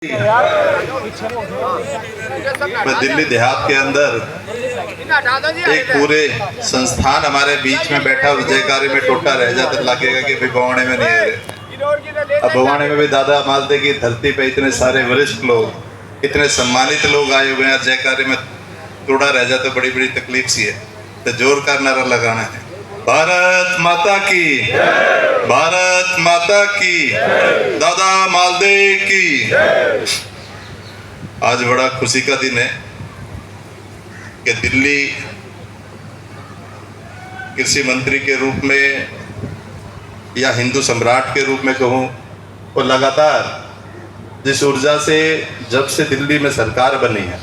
मैं दिल्ली देहात के अंदर एक पूरे संस्थान हमारे बीच में बैठा उस जयकारे में टोटा रह जाता लगेगा कि भवाने में नहीं है। अब भवाने में भी दादा मालते की धरती पे इतने सारे वरिष्ठ लोग, इतने सम्मानित लोग आए हुए हैं, जयकारे में टोटा रह जाता बड़ी बड़ी तकलीफ सी है। तो जोर का नारा लगाना है, भारत माता की, भारत माता की, दादा मालदेव की। आज बड़ा खुशी का दिन है कि दिल्ली कृषि मंत्री के रूप में या हिंदू सम्राट के रूप में कहूँ, और लगातार जिस ऊर्जा से जब से दिल्ली में सरकार बनी है,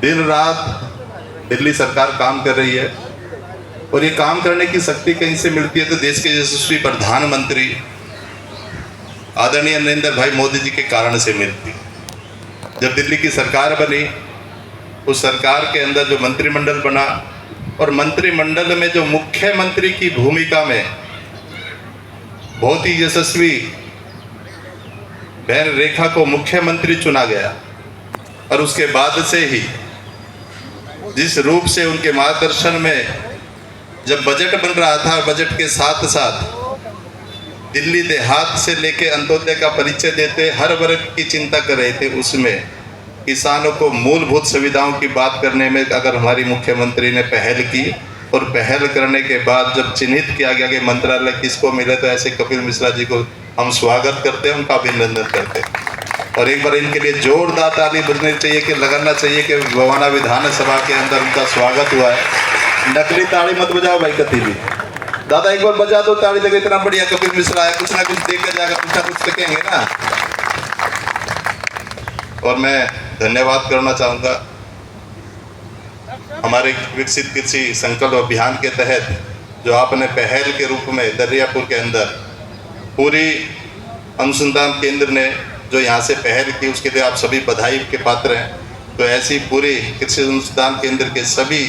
दिन रात दिल्ली सरकार काम कर रही है। और ये काम करने की शक्ति कहीं से मिलती है तो देश के यशस्वी प्रधानमंत्री आदरणीय नरेंद्र भाई मोदी जी के कारण से मिलती है। जब दिल्ली की सरकार बनी, उस सरकार के अंदर जो मंत्रिमंडल बना, और मंत्रिमंडल में जो मुख्यमंत्री की भूमिका में बहुत ही यशस्वी बहन रेखा को मुख्यमंत्री चुना गया, और उसके बाद से ही जिस रूप से उनके मार्गदर्शन में जब बजट बन रहा था, बजट के साथ साथ दिल्ली देहात से लेके अंत्योदय का परिचय देते हर वर्ग की चिंता कर रहे थे। उसमें किसानों को मूलभूत सुविधाओं की बात करने में अगर हमारी मुख्यमंत्री ने पहल की, और पहल करने के बाद जब चिन्हित किया गया कि मंत्रालय किसको मिले, तो ऐसे कपिल मिश्रा जी को हम स्वागत करते हैं, उनका अभिनंदन करते हैं। और एक बार इनके लिए जोरदार ताली बजनी चाहिए, कि लगाना चाहिए कि भवाना विधानसभा के अंदर उनका स्वागत हुआ है। नकली ताली मत बजाओ भाई कभी भी, दादा एक बार बजा दो ताली, देखो इतना बढ़िया कपिल मिश्रा है, कुछ ना कुछ देख कर जाएगा, कुछ ना कुछ सकेंगे ना। और मैं धन्यवाद करना चाहूँगा हमारे विकसित कृषि संकल्प अभियान के तहत जो आपने पहल के रूप में दरियापुर के अंदर पूरी अनुसंधान केंद्र ने जो यहाँ से पहल की, उसके लिए आप सभी बधाई के पात्र हैं। तो ऐसी पूरी कृषि अनुसंधान केंद्र के सभी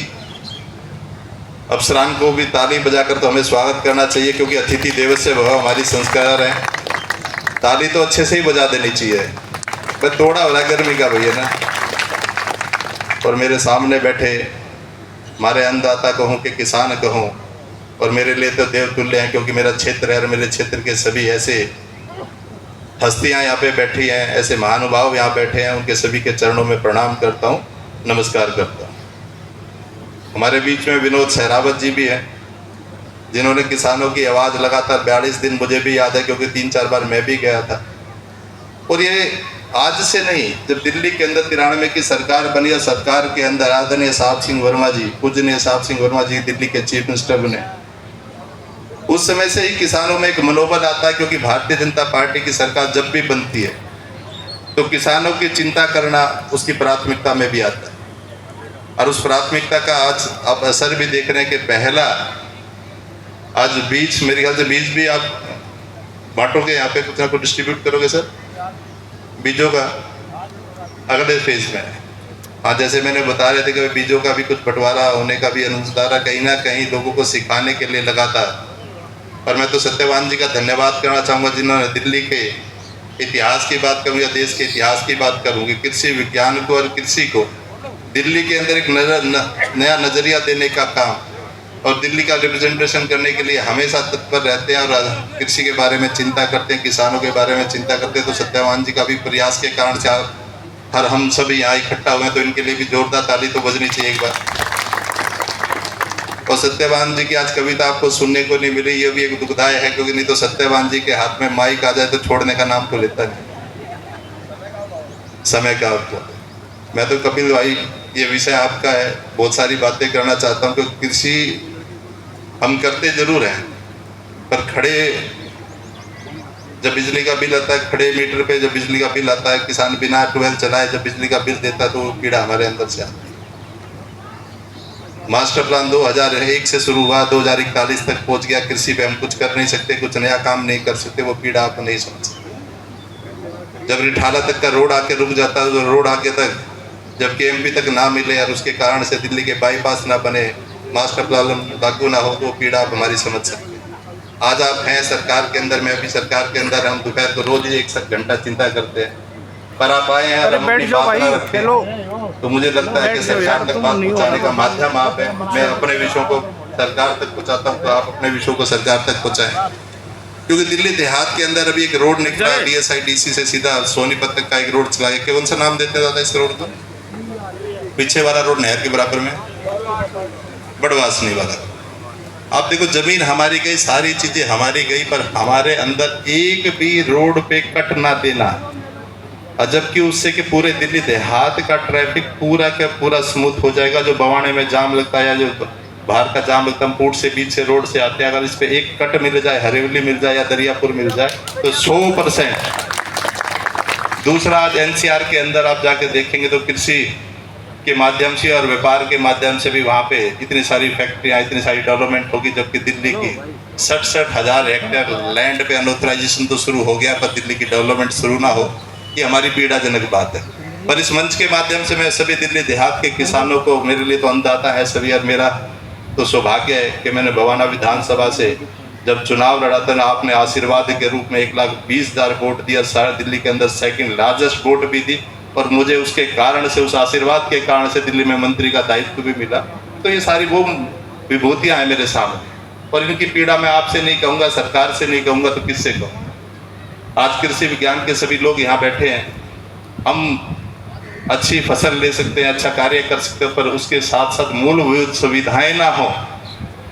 अफसरान को भी ताली बजाकर तो हमें स्वागत करना चाहिए, क्योंकि अतिथि देवस्य भव हमारी संस्कार है। ताली तो अच्छे से ही बजा देनी चाहिए, पर थोड़ा हो रहा गर्मी का भैया ना। और मेरे सामने बैठे हमारे अन्नदाता कहूँ कि किसान कहूँ, और मेरे लिए तो देवतुल्य हैं, क्योंकि मेरा क्षेत्र है और मेरे क्षेत्र के सभी ऐसे हस्तियाँ यहाँ पे बैठी हैं, ऐसे महानुभाव यहाँ बैठे हैं, उनके सभी के चरणों में प्रणाम करता हूँ, नमस्कार करता हूँ। हमारे बीच में विनोद सहरावत जी भी हैं, जिन्होंने किसानों की आवाज़ लगातार 42 दिन, मुझे भी याद है क्योंकि 3-4 बार मैं भी गया था। और ये आज से नहीं, जब दिल्ली के अंदर 93 की सरकार बनी, और सरकार के अंदर आदरणीय साहब सिंह वर्मा जी, पूजनीय साहब सिंह वर्मा जी दिल्ली के चीफ मिनिस्टर बने, उस समय से ही किसानों में एक मनोबल आता है, क्योंकि भारतीय जनता पार्टी की सरकार जब भी बनती है तो किसानों की चिंता करना उसकी प्राथमिकता में भी आता है। और उस प्राथमिकता का आज आप असर भी देख रहे हैं कि पहला आज बीज, मेरे ख्याल से बीज भी आप बांटोगे, यहाँ पे कुछ ना कुछ डिस्ट्रीब्यूट करोगे सर, बीजों का अगले फेज में। हाँ, जैसे मैंने बता रहे थे कि बीजों का भी कुछ बंटवारा होने का भी अनुदान कहीं ना कहीं लोगों को सिखाने के लिए लगातार। और मैं तो सत्यवान जी का धन्यवाद करना चाहूँगा, जिन्होंने दिल्ली के इतिहास की बात करूँ या देश के इतिहास की बात करूँ, कि कृषि विज्ञान को और कृषि को दिल्ली के अंदर एक नया नज़रिया देने का काम, और दिल्ली का रिप्रेजेंटेशन करने के लिए हमेशा तत्पर रहते हैं, और कृषि के बारे में चिंता करते हैं, किसानों के बारे में चिंता करते हैं। तो सत्यवान जी का भी प्रयास के कारण से हर हम सभी यहाँ इकट्ठा हुए हैं, तो इनके लिए भी जोरदार ताली तो बजनी चाहिए एक बार। और सत्यवान जी की आज कविता आपको सुनने को नहीं मिली, ये भी एक दुखदाय है, क्योंकि नहीं तो सत्यवान जी के हाथ में माइक आ जाए तो छोड़ने का नाम तो लेता नहीं समय का। आपको मैं तो कपिल भाई, ये विषय आपका है, बहुत सारी बातें करना चाहता हूँ, क्योंकि कृषि हम करते जरूर हैं, पर खड़े जब बिजली का बिल आता है, खड़े मीटर पे जब बिजली का बिल आता है, किसान बिना ट्यूबवेल चलाए जब बिजली का बिल देता है, तो वो पीड़ा हमारे अंदर से आती है। मास्टर प्लान 2001 से शुरू हुआ, 2041 तक पहुंच गया, कृषि पे हम कुछ कर नहीं सकते, कुछ नया काम नहीं कर सकते, वो पीड़ा आप नहीं समझ सकते। जब रिठाला तक का रोड आके रुक जाता है, तो रोड आके तक जब केएमपी तक ना मिले, और उसके कारण से दिल्ली के बाईपास ना बने, मास्टर प्लान लागू ना हो, तो पीड़ा आप हमारी समझ सकते हैं। आज आप हैं सरकार के अंदर, मैं भी सरकार के अंदर, हम दोपहर को रोज ही 1 घंटा चिंता करते हैं, पर आप आए हैं और हम अपनी बात ना रखें तो मुझे लगता है कि सरकार तक बात पहुंचाने का माध्यम आप है। मैं अपने विषयों को सरकार तक पहुंचाता हूं, तो आप अपने विषयों को सरकार तक पहुंचाएं। क्योंकि दिल्ली देहात के अंदर अभी एक रोड निकला है, DSIDC से सीधा सोनीपत तक का एक रोड चला है। कौन सा नाम देते दादा इस रोड को? पीछे वाला रोड नहर के बराबर में, बड़वासनी वाला। आप देखो, जमीन हमारी गई, सारी चीजें हमारी गई, पर हमारे अंदर एक भी रोड पे कट ना देना। और जबकि उससे कि पूरे दिल्ली देहात का ट्रैफिक पूरा का पूरा स्मूथ हो जाएगा। जो बवाने में जाम लगता है या जो बाहर का जाम लगता है, पुट से बीच से रोड से आते हैं, अगर इस पे एक कट मिल जाए, हरेवली मिल जाए या दरियापुर मिल जाए तो 100%। दूसरा, आज NCR के अंदर आप जाके देखेंगे तो कृषि के माध्यम से और व्यापार के माध्यम से भी वहाँ पे इतनी सारी फैक्ट्रियाँ, इतनी सारी डेवलपमेंट होगी, जबकि दिल्ली की 67,000 हेक्टेयर लैंड पे अनऑथराइजेशन तो शुरू हो गया, पर दिल्ली की डेवलपमेंट शुरू ना हो, ये हमारी पीड़ाजनक बात है। पर इस मंच के माध्यम से मैं सभी दिल्ली देहात के किसानों को, मेरे लिए तो अन्नदाता है सभी, और मेरा तो सौभाग्य है कि मैंने बवाना विधानसभा से जब चुनाव लड़ा था ना, आपने आशीर्वाद के रूप में 1,20,000 वोट दिया, सारा दिल्ली के अंदर सेकंड लार्जेस्ट वोट भी दी, और मुझे उसके कारण से, उस आशीर्वाद के कारण से दिल्ली में मंत्री का दायित्व भी मिला। तो ये सारी वो विभूतियां हैं मेरे सामने, और इनकी पीड़ा मैं आपसे नहीं कहूँगा, सरकार से नहीं कहूँगा, तो किससे कहूँ? आज कृषि विज्ञान के सभी लोग यहाँ बैठे हैं, हम अच्छी फसल ले सकते हैं, अच्छा कार्य कर सकते हैं, पर उसके साथ साथ मूलभूत सुविधाएं ना हो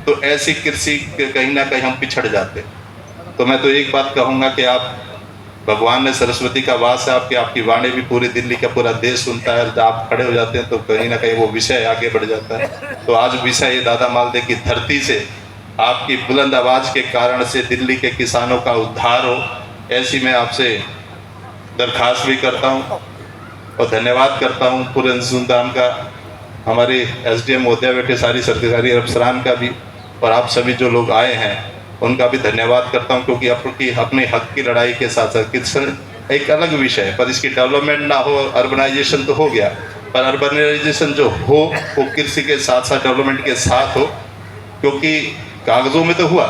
तो ऐसी कृषि कहीं ना कहीं हम पिछड़ जाते। तो मैं तो एक बात कहूँगा कि आप, भगवान ने सरस्वती का वास है आपकी, आपकी वाणी भी पूरी दिल्ली का पूरा देश सुनता है, और जब आप खड़े हो जाते हैं तो कहीं ना कहीं वो विषय आगे बढ़ जाता है। तो आज विषय ये दादा मालदे की धरती से आपकी बुलंद आवाज के कारण से दिल्ली के किसानों का उद्धार हो, ऐसी मैं आपसे दरख्वास्त भी करता हूँ और धन्यवाद करता हूँ पूरे अनुसंधान का, हमारे SDM महोदय बैठे, सारी सरकारी अफसरान का भी, और आप सभी जो लोग आए हैं उनका भी धन्यवाद करता हूं। क्योंकि अपने हक की लड़ाई के साथ साथ किसान एक अलग विषय है, पर इसकी डेवलपमेंट ना हो, अर्बनाइजेशन तो हो गया, पर अर्बनाइजेशन जो हो वो कृषि के साथ साथ डेवलपमेंट के साथ हो। क्योंकि कागजों में तो हुआ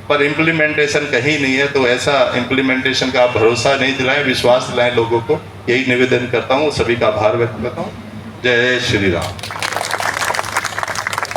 पर इम्प्लीमेंटेशन कहीं नहीं है, तो ऐसा इम्प्लीमेंटेशन का आप भरोसा नहीं दिलाएं, विश्वास दिलाएं लोगों को, यही निवेदन करता हूँ। सभी का आभार व्यक्त करता हूँ। जय श्री राम।